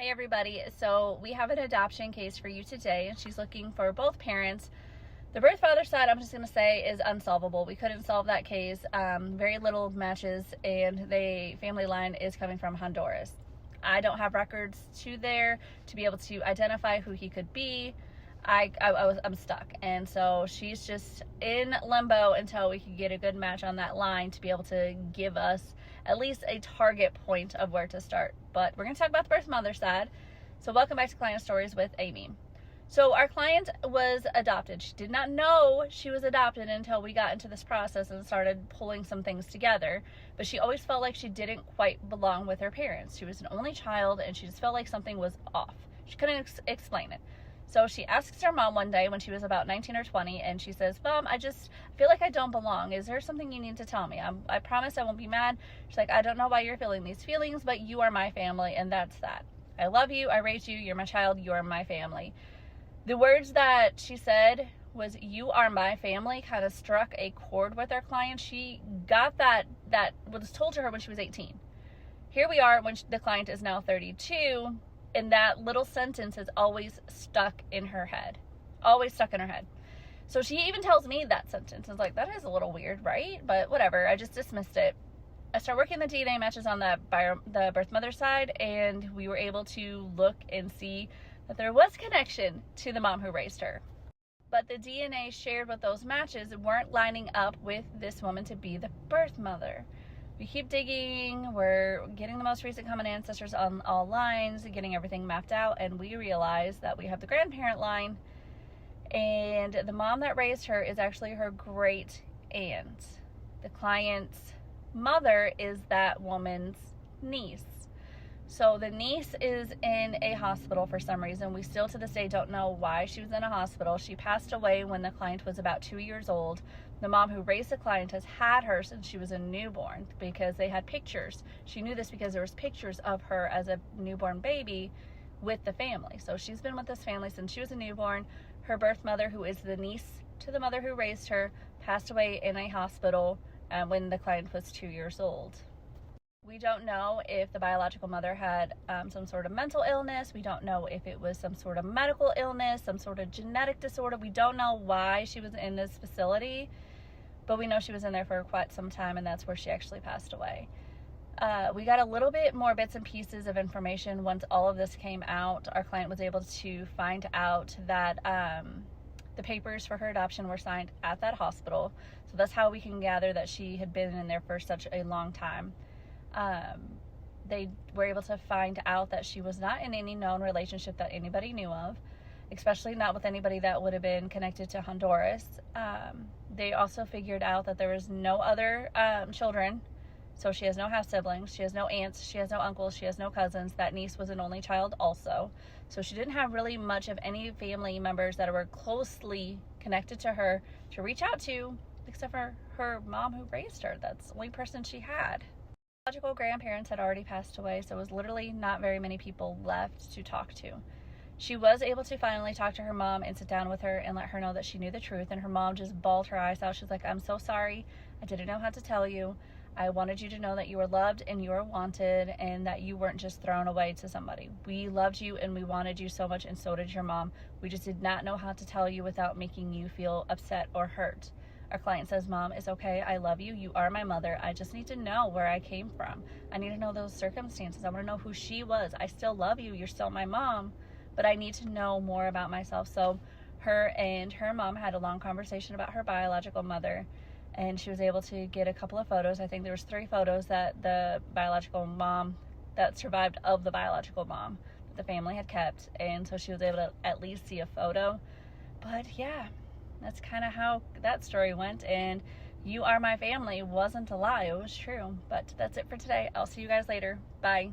Hey everybody, so we have an adoption case for you today, and she's looking for both parents. The birth father side, I'm just going to say, is unsolvable. We couldn't solve that case. Very little matches, and the family line is coming from Honduras. I don't have records to there to be able to identify who he could be. I'm stuck, and so she's just in limbo until we can get a good match on that line to be able to give us at least a target point of where to start. But we're going to talk about the birth mother side. So welcome back to Client Stories with Aimee. So our client was adopted. She did not know she was adopted until we got into this process and started pulling some things together. But she always felt like she didn't quite belong with her parents. She was an only child, and she just felt like something was off. She couldn't explain it. So she asks her mom one day when she was about 19 or 20, and she says, "Mom, I feel like I don't belong. Is there something you need to tell me? I promise I won't be mad." She's like, "I don't know why you're feeling these feelings, but you are my family, and that's that. I love you. I raised you. You're my child. You are my family." The words that she said was, "You are my family," kind of struck a chord with our client. She got that was told to her when she was 18. Here we are when the client is now 32. And that little sentence is always stuck in her head. Always stuck in her head. So she even tells me that sentence. I was like, that is a little weird, right? But whatever, I just dismissed it. I started working the DNA matches on the birth mother side, and we were able to look and see that there was connection to the mom who raised her. But the DNA shared with those matches weren't lining up with this woman to be the birth mother. We keep digging, we're getting the most recent common ancestors on all lines, getting everything mapped out, and we realize that we have the grandparent line, and the mom that raised her is actually her great aunt. The client's mother is that woman's niece. So the niece is in a hospital for some reason. We still to this day don't know why she was in a hospital. She passed away when the client was about 2 years old. The mom who raised the client has had her since she was a newborn because they had pictures. She knew this because there was pictures of her as a newborn baby with the family. So she's been with this family since she was a newborn. Her birth mother, who is the niece to the mother who raised her, passed away in a hospital when the client was 2 years old. We don't know if the biological mother had some sort of mental illness. We don't know if it was some sort of medical illness, some sort of genetic disorder. We don't know why she was in this facility, but we know she was in there for quite some time, and that's where she actually passed away. We got a little bit more bits and pieces of information once all of this came out. Our client was able to find out that the papers for her adoption were signed at that hospital. So that's how we can gather that she had been in there for such a long time. They were able to find out that she was not in any known relationship that anybody knew of, especially not with anybody that would have been connected to Honduras. They also figured out that there was no other children, so she has no half-siblings, she has no aunts, she has no uncles, she has no cousins. That niece was an only child also, so she didn't have really much of any family members that were closely connected to her to reach out to, except for her mom who raised her. That's the only person she had. Biological grandparents had already passed away, so it was literally not very many people left to talk to. She was able to finally talk to her mom and sit down with her and let her know that she knew the truth, and her mom just bawled her eyes out. She's like, "I'm so sorry. I didn't know how to tell you. I wanted you to know that you were loved and you were wanted, and that you weren't just thrown away to somebody. We loved you and we wanted you so much, and so did your mom. We just did not know how to tell you without making you feel upset or hurt." Our client says, "Mom, it's okay. I love you. You are my mother. I just need to know where I came from. I need to know those circumstances. I want to know who she was. I still love you. You're still my mom, but I need to know more about myself." So her and her mom had a long conversation about her biological mother, and she was able to get a couple of photos. I think there was 3 photos that the biological mom that survived of the biological mom that the family had kept, and so she was able to at least see a photo. But yeah, that's kind of how that story went, and "you are my family" wasn't a lie, it was true. But that's it for today. I'll see you guys later. Bye.